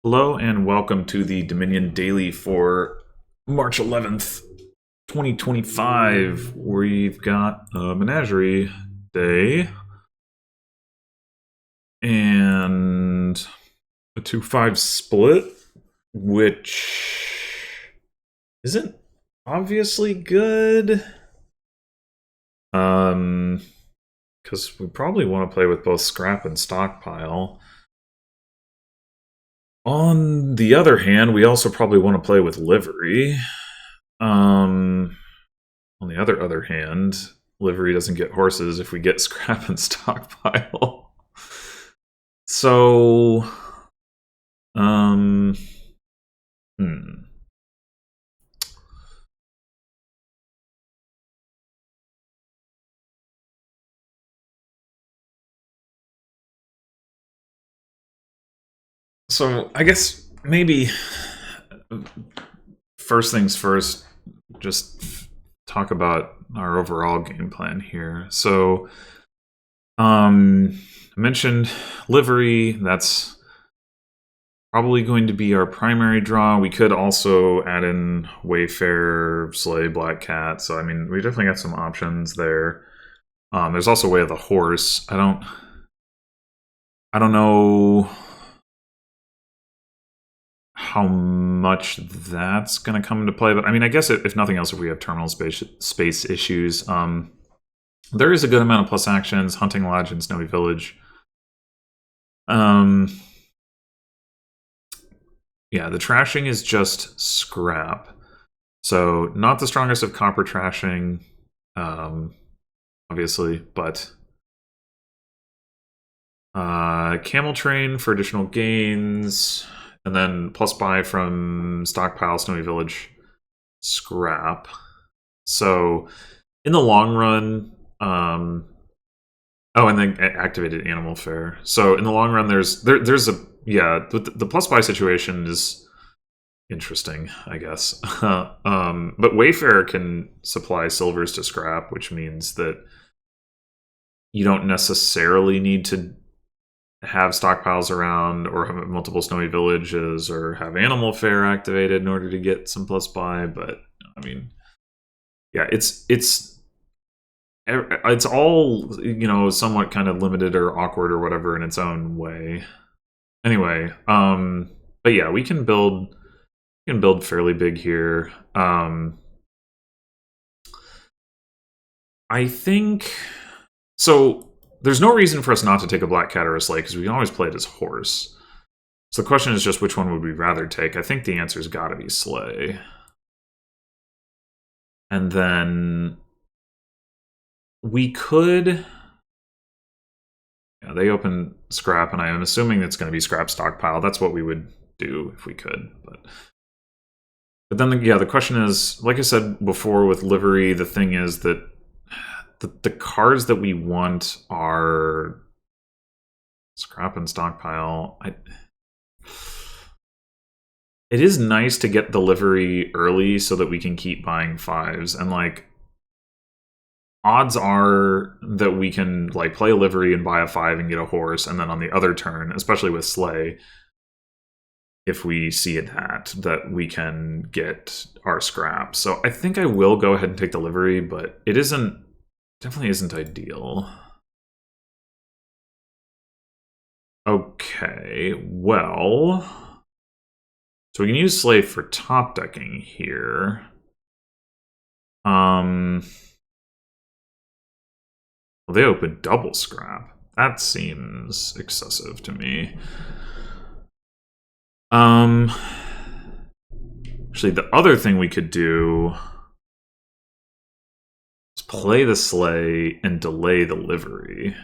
Hello and welcome to the Dominion Daily for March 11th, 2025. We've got a Menagerie Day and a 2-5 split, which isn't obviously good. Because we probably want to play with both Scrap and Stockpile. On the other hand, we also probably want to play with Livery. On the other hand, Livery doesn't get horses if we get Scrap and Stockpile. So, um, hmm. So I guess maybe first things first, just talk about our overall game plan here. So, I mentioned Livery. That's probably going to be our primary draw. We could also add in Wayfair, Sleigh, Black Cat. So I mean, we definitely got some options there. There's also Way of the Horse. I don't know how much that's going to come into play, but I mean, I guess if nothing else, if we have terminal space issues, there is a good amount of plus actions. Hunting Lodge and Snowy Village. Yeah, the trashing is just Scrap. So not the strongest of copper trashing, obviously, but Camel Train for additional gains, and then plus buy from Stockpile, Snowy Village, Scrap. So in the long run, oh, and then activated Animal Fair. So in the long run, there's a the plus buy situation is interesting, I guess. But Wayfair can supply silvers to Scrap, which means that you don't necessarily need to have stockpiles around or have multiple Snowy Villages or have Animal Fair activated in order to get some plus buy. But I mean, yeah, it's all, somewhat kind of limited or awkward or whatever in its own way. Anyway, but yeah, we can build fairly big here. I think so. There's no reason for us not to take a Black Cat or a Sleigh because we can always play it as horse. So the question is just which one would we rather take? I think the answer's got to be Sleigh. And then we could... Yeah, they open Scrap, and I am assuming it's going to be Scrap Stockpile. That's what we would do if we could. But then, the question is, like I said before with Livery, the thing is that the cards that we want are Scrap and Stockpile. It is nice to get the Livery early so that we can keep buying fives. And, odds are that we can, play a Livery and buy a 5 and get a horse. And then on the other turn, especially with Sleigh, if we see that we can get our Scrap. So I think I will go ahead and take the Livery, but it definitely isn't ideal. Okay, well, so we can use Sleigh for top decking here. Well, they open double Scrap. That seems excessive to me. Actually, the other thing we could do is play the Sleigh and delay the Livery.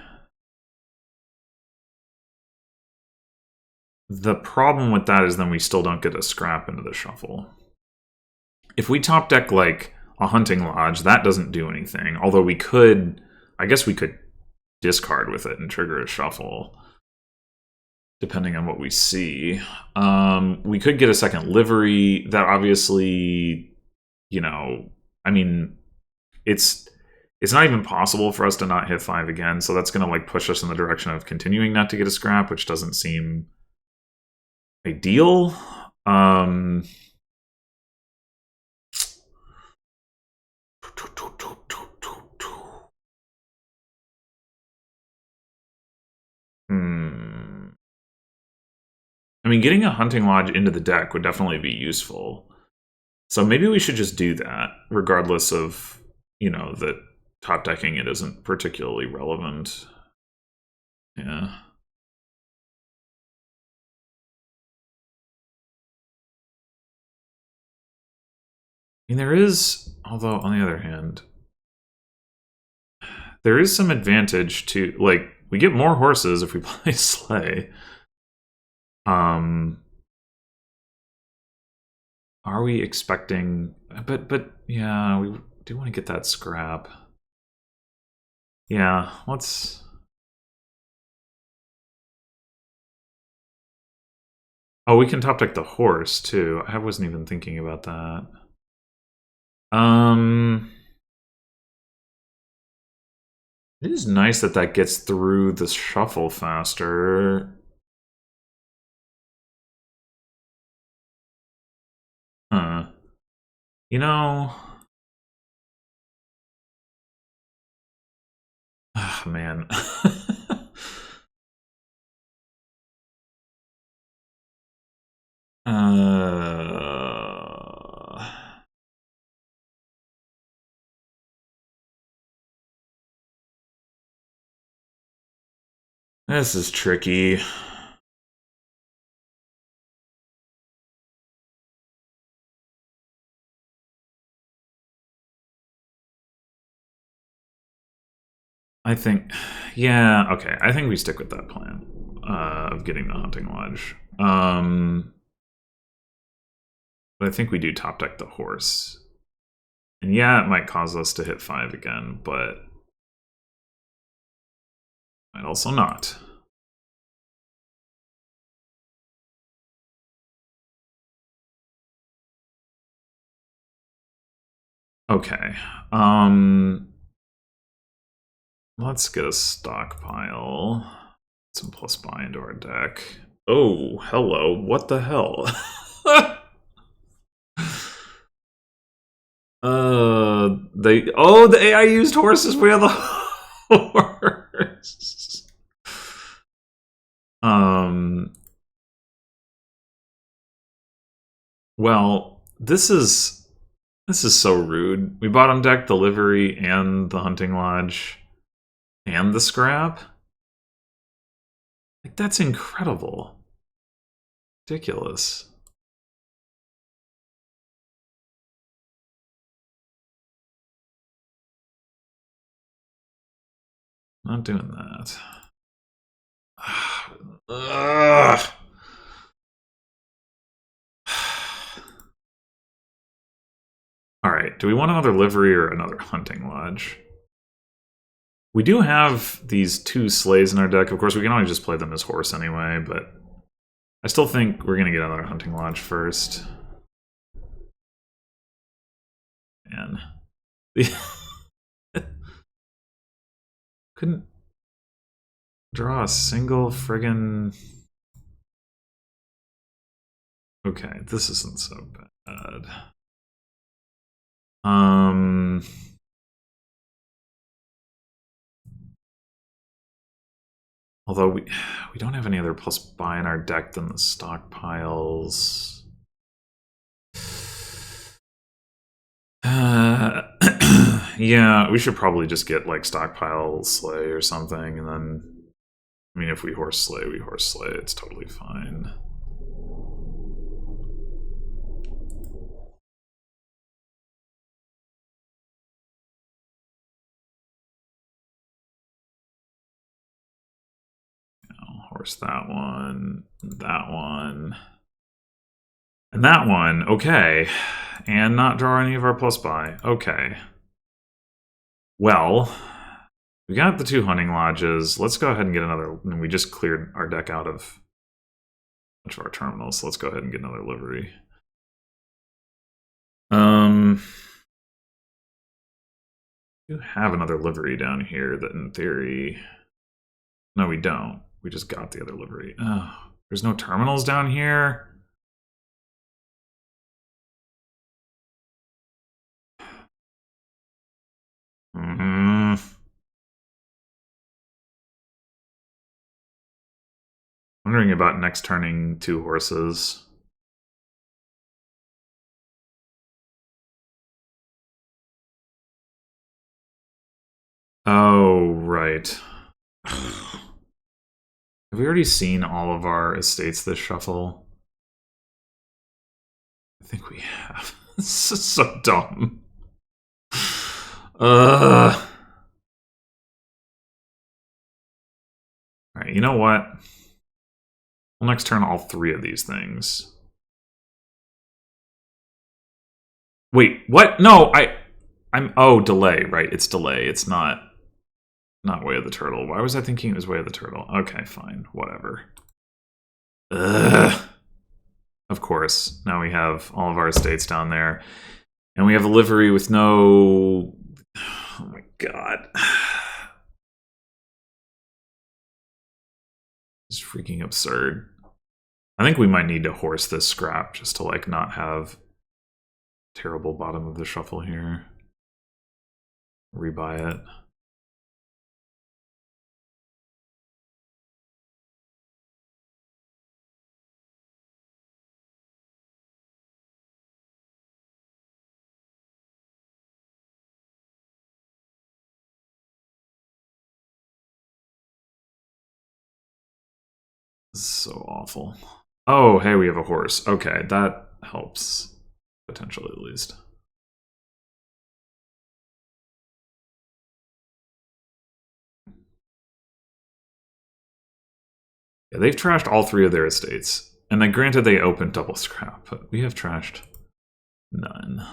The problem with that is then we still don't get a Scrap into the shuffle. If we top deck a Hunting Lodge, that doesn't do anything. Although we could, I guess we could discard with it and trigger a shuffle, depending on what we see. We could get a second Livery. That obviously, I mean, it's not even possible for us to not hit 5 again. So that's going to push us in the direction of continuing not to get a Scrap, which doesn't seem ideal. Um, hmm. I mean, getting a hunting lodge into the deck would definitely be useful. So maybe we should just do that, regardless of, that top decking it isn't particularly relevant. Yeah. I mean, there is, although on the other hand, there is some advantage to, like, we get more horses if we play Slay. Um, are we expecting, but yeah, we do want to get that scrap. Yeah, let's, oh, we can top deck the horse too. I wasn't even thinking about that. Um, it is nice that that gets through the shuffle faster. Huh. You know, ah, man. uh, this is tricky. I think, yeah, okay. I think we stick with that plan of getting the hunting lodge. But I think we do top deck the horse. And yeah, it might cause us to hit 5 again, but might also not. Okay. Let's get a stockpile. Some plus buy into our deck. Oh, hello. What the hell? The AI used horses. We have the horse. Um, well, this is so rude. We bottom deck the livery and the hunting lodge and the scrap. Like, that's incredible. Ridiculous. Not doing that. Ugh. All right. Do we want another livery or another hunting lodge? We do have these 2 slays in our deck. Of course, we can always just play them as horse anyway, but I still think we're going to get another hunting lodge first. And couldn't draw a single friggin'. Okay, this isn't so bad. Although we don't have any other plus buy in our deck than the stockpiles. Yeah, we should probably just get like stockpile slay or something, and then I mean, if we horse slay, we horse slay. It's totally fine. Horse that one, and that one. Okay, and not draw any of our plus buy. Okay. Well, we got the 2 hunting lodges. Let's go ahead and get another. I mean, we just cleared our deck out of a bunch of our terminals, so let's go ahead and get another livery. We do have another livery down here that in theory. No, we don't. We just got the other livery. Oh, There's no terminals down here. Wondering about next turning 2 horses. Oh, right. Have we already seen all of our estates this shuffle? I think we have. This is so dumb. Alright, you know what? We'll next turn all 3 of these things. Wait, what? No, oh, delay, right. It's delay. It's not Way of the Turtle. Why was I thinking it was Way of the Turtle? Okay, fine. Whatever. Ugh. Of course. Now we have all of our estates down there. And we have a livery with no... Oh my god. It's freaking absurd. I think we might need to horse this scrap just to, like, not have terrible bottom of the shuffle here. Rebuy it. This is so awful. Oh, hey, we have a horse. Okay, that helps. Potentially, at least. Yeah, they've trashed all 3 of their estates. And then granted they opened double scrap, but we have trashed none.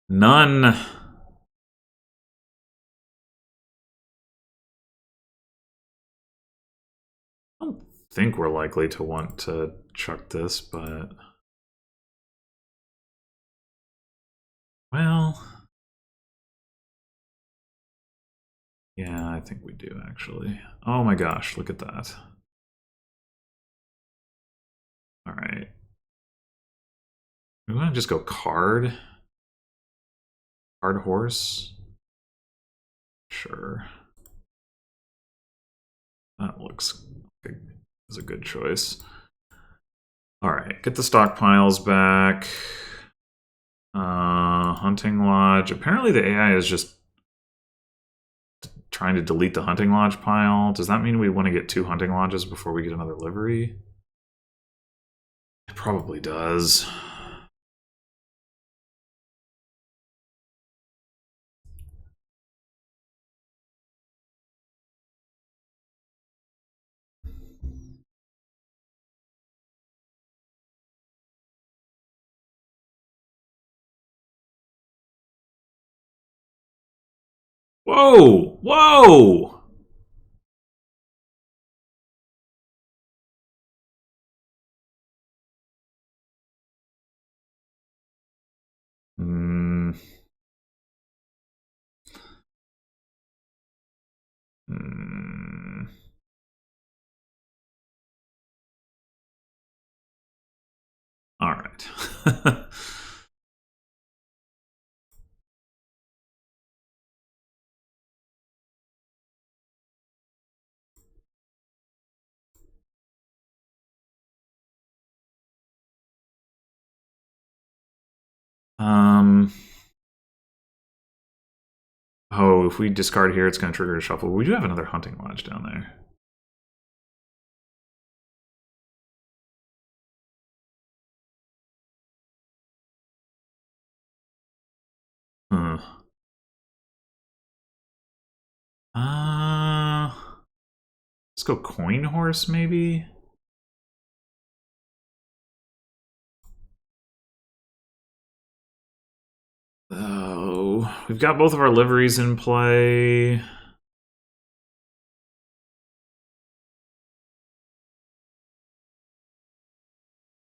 None! I don't think we're likely to want to chuck this, but... Well... Yeah, I think we do, actually. Oh my gosh, look at that. Alright. We want to just go card? Card horse? Sure. That looks like is a good choice. Alright, get the stockpiles back. Hunting Lodge. Apparently the AI is just trying to delete the Hunting Lodge pile. Does that mean we want to get 2 Hunting Lodges before we get another livery? It probably does. Whoa! Whoa! Hmm. Hmm. All right. Oh, if we discard here, it's going to trigger a shuffle. We do have another Hunting Lodge down there. Huh. Let's go Coin Horse, maybe? Oh, we've got both of our liveries in play.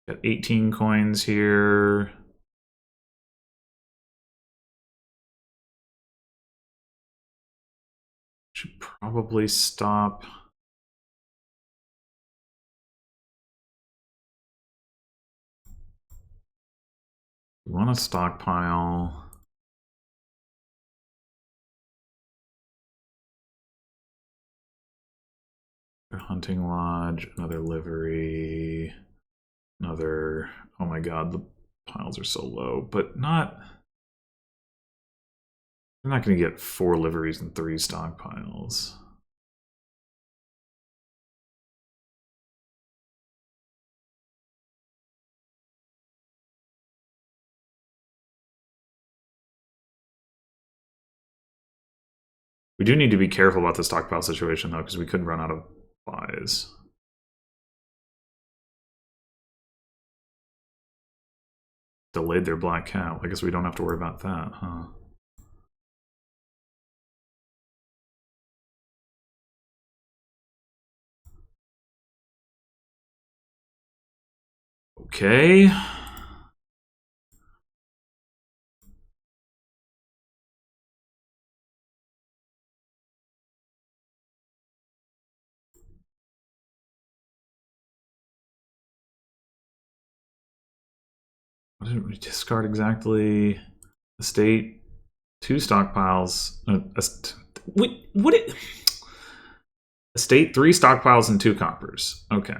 Got 18 coins here. Should probably stop. We want to stockpile. A hunting lodge, another livery, another. Oh my god, the piles are so low, but not. I'm not going to get 4 liveries and 3 stockpiles. We do need to be careful about the stockpile situation, though, because we could run out of buys. Delayed their black cat. I guess we don't have to worry about that, huh? Okay. What did we discard exactly? Estate, 2 stockpiles. Wait, what? Estate, 3 stockpiles and 2 coppers. Okay.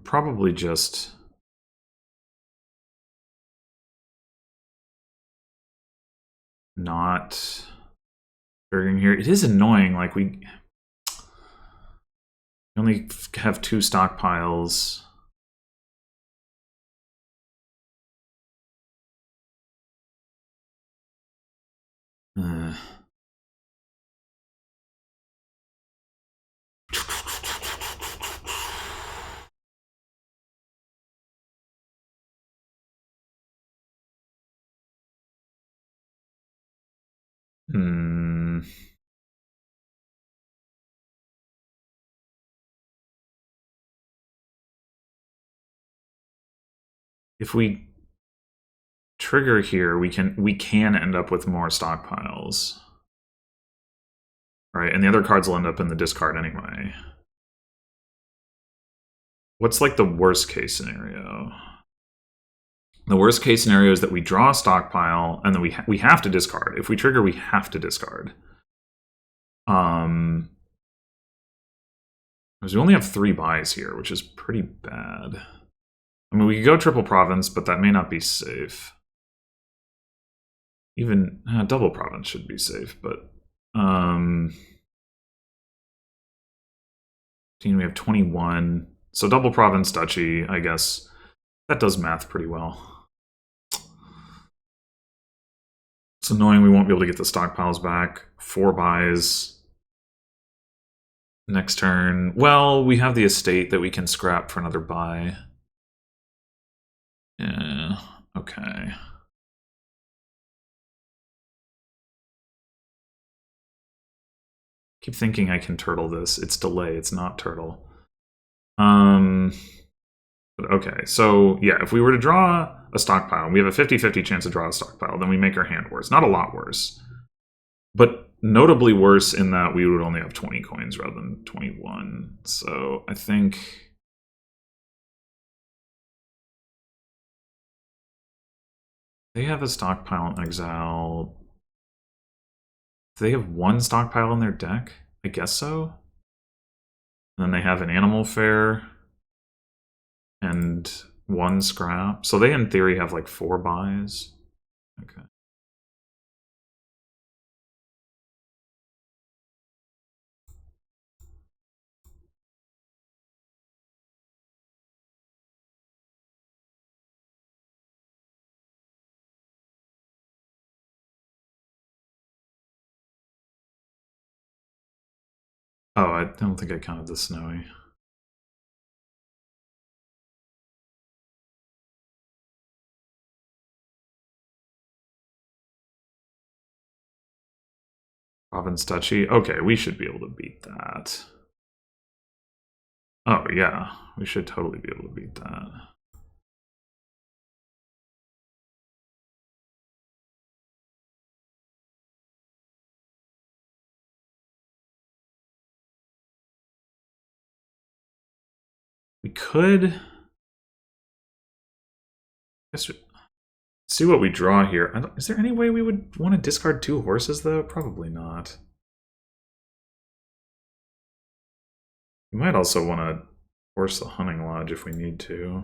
Probably just not triggering here. It is annoying. Like we only have 2 stockpiles. Uh. Hmm. If we trigger here, we can end up with more stockpiles. Right, and the other cards will end up in the discard anyway. What's like the worst case scenario? The worst case scenario is that we draw a stockpile and then we have to discard. If we trigger, we have to discard. Because we only have 3 buys here, which is pretty bad. I mean, we could go triple province, but that may not be safe. Even double province should be safe, but we have 21. So double province duchy, I guess that does math pretty well. It's annoying we won't be able to get the stockpiles back. 4 buys. Next turn. Well, we have the estate that we can scrap for another buy. Yeah, okay. Keep thinking I can turtle this. It's delay, it's not turtle. But okay, so yeah, if we were to draw a stockpile, we have a 50-50 chance to draw a stockpile, then we make our hand worse. Not a lot worse, but notably worse in that we would only have 20 coins rather than 21. So I think they have a stockpile in exile. Do they have 1 stockpile in their deck? I guess so. And then they have an animal fair and 1 scrap. So they, in theory, have like 4 buys. Okay. Oh, I don't think I counted the snowy. province duchy. Okay, we should be able to beat that. Oh yeah, we should totally be able to beat that. We could see what we draw here. Is there any way we would want to discard 2 horses, though? Probably not. We might also want to force the hunting lodge if we need to.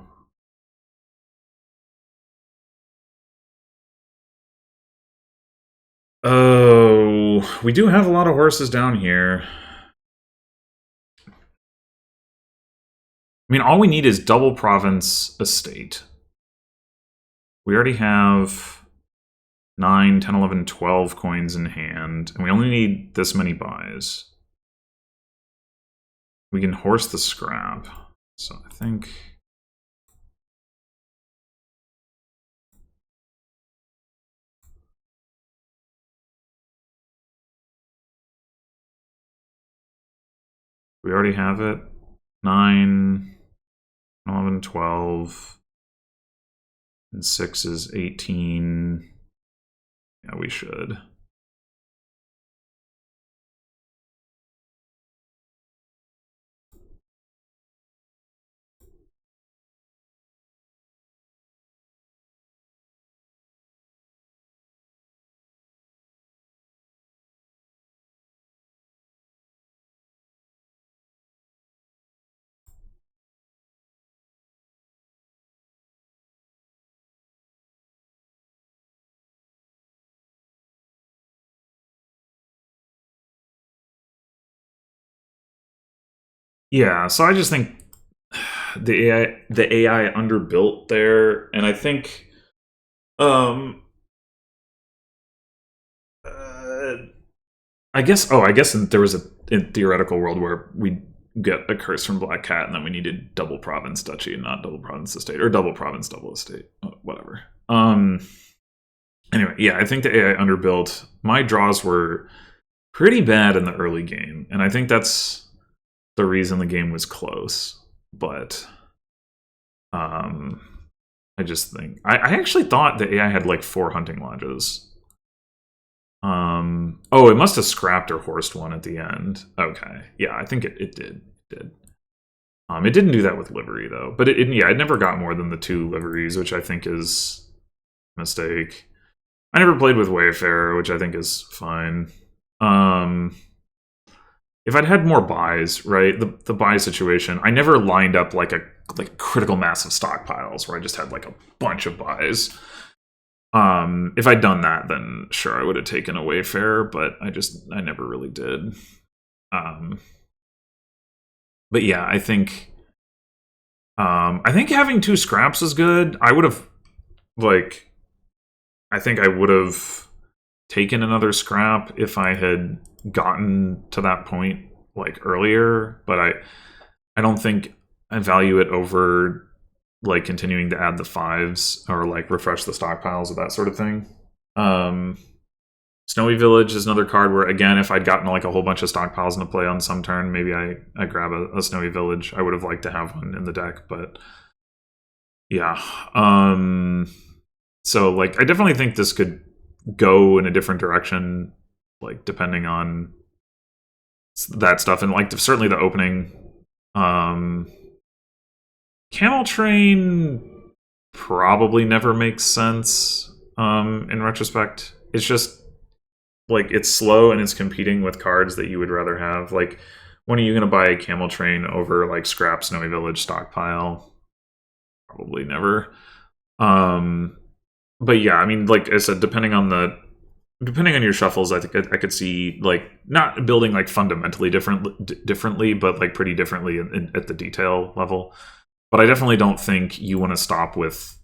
Oh, we do have a lot of horses down here. I mean, all we need is double province estate. We already have 9, 10, 11, 12 coins in hand, and we only need this many buys. We can horse the scrap, so I think... We already have it. 9, 11, 12, and 6 is 18. Yeah, we should. Yeah, so I just think the AI underbuilt there, and I think I guess there was a theoretical world where we get a curse from Black Cat, and then we needed double province duchy and not double province estate, or double province double estate, whatever. Anyway, yeah, I think the AI underbuilt. My draws were pretty bad in the early game, and I think that's the reason the game was close. But I just think I actually thought the AI had like 4 hunting lodges. Oh, it must have scrapped or horsed one at the end. Okay, yeah, I think it did. It didn't do that with livery though, but it never got more than the 2 liveries, which I think is a mistake. I never played with Wayfarer, which I think is fine. If I'd had more buys, right, the buy situation, I never lined up like critical mass of stockpiles where I just had like a bunch of buys. If I'd done that, then sure, I would have taken a Wayfarer, but I never really did. But yeah, I think having 2 scraps is good. I think I would have taken another scrap if I had gotten to that point like earlier, but I don't think I value it over like continuing to add the 5s or like refresh the stockpiles or that sort of thing. Snowy Village is another card where, again, if I'd gotten like a whole bunch of stockpiles into play on some turn, maybe I grab a Snowy Village. I would have liked to have one in the deck, but yeah. So like I definitely think this could go in a different direction, like depending on that stuff, and like certainly the opening. Camel Train probably never makes sense in retrospect. It's just like it's slow and it's competing with cards that you would rather have. Like, when are you going to buy a Camel Train over like Scrap Snowy Village stockpile? Probably never. But yeah, I mean, like I said, depending on your shuffles, I think I could see like not building like fundamentally differently, but like pretty differently at the detail level. But I definitely don't think you want to stop with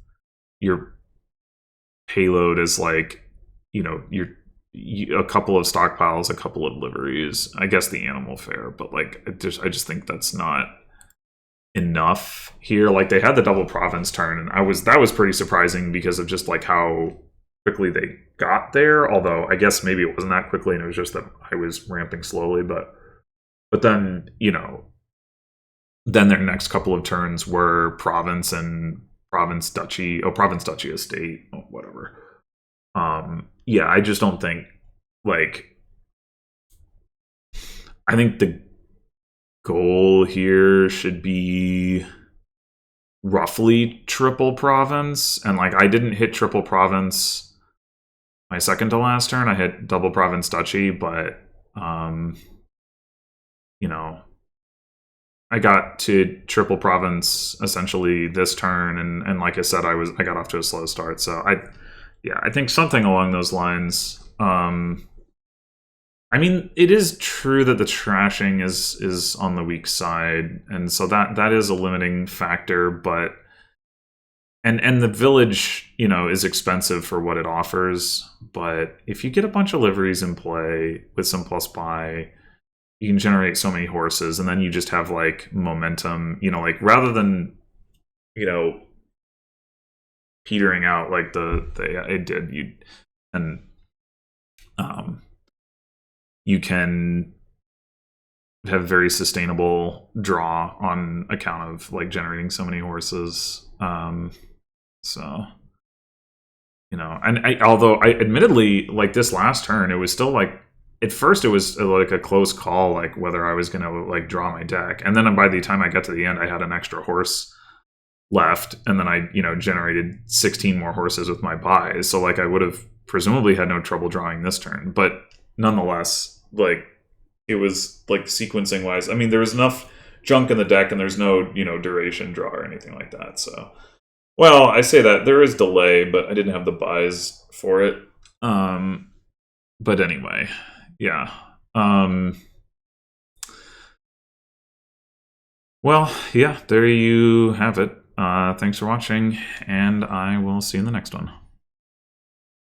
your payload as like, you know, a couple of stockpiles, a couple of liveries. I guess the animal fare, but like I just think that's not enough here. Like they had the double province turn, and that was pretty surprising because of just like how quickly they got there. Although I guess maybe it wasn't that quickly, and it was just that I was ramping slowly. But then then their next couple of turns were province and province duchy. Oh, province duchy estate. Oh, whatever. Yeah, I just don't think like I think the goal here should be roughly triple province, and like I didn't hit triple province my second to last turn. I hit double province duchy, but you know, I got to triple province essentially this turn, and like I said, I got off to a slow start. So I think something along those lines. I mean, it is true that the trashing is on the weak side, and so that is a limiting factor. But and the village, is expensive for what it offers. But if you get a bunch of liveries in play with some plus buy, you can generate so many horses, and then you just have like momentum. Like rather than petering out like it did, um you can have very sustainable draw on account of like generating so many horses. So and although I admittedly like this last turn, it was still like at first it was like a close call, like whether I was gonna like draw my deck, and then by the time I got to the end, I had an extra horse left, and then I generated 16 more horses with my buys, so like I would have presumably had no trouble drawing this turn, but nonetheless, like it was like sequencing wise, I mean there was enough junk in the deck, and there's no duration draw or anything like that. So well, I say that there is delay, but I didn't have the buys for it. But anyway, yeah. Well, yeah, there you have it. Thanks for watching, and I will see you in the next one.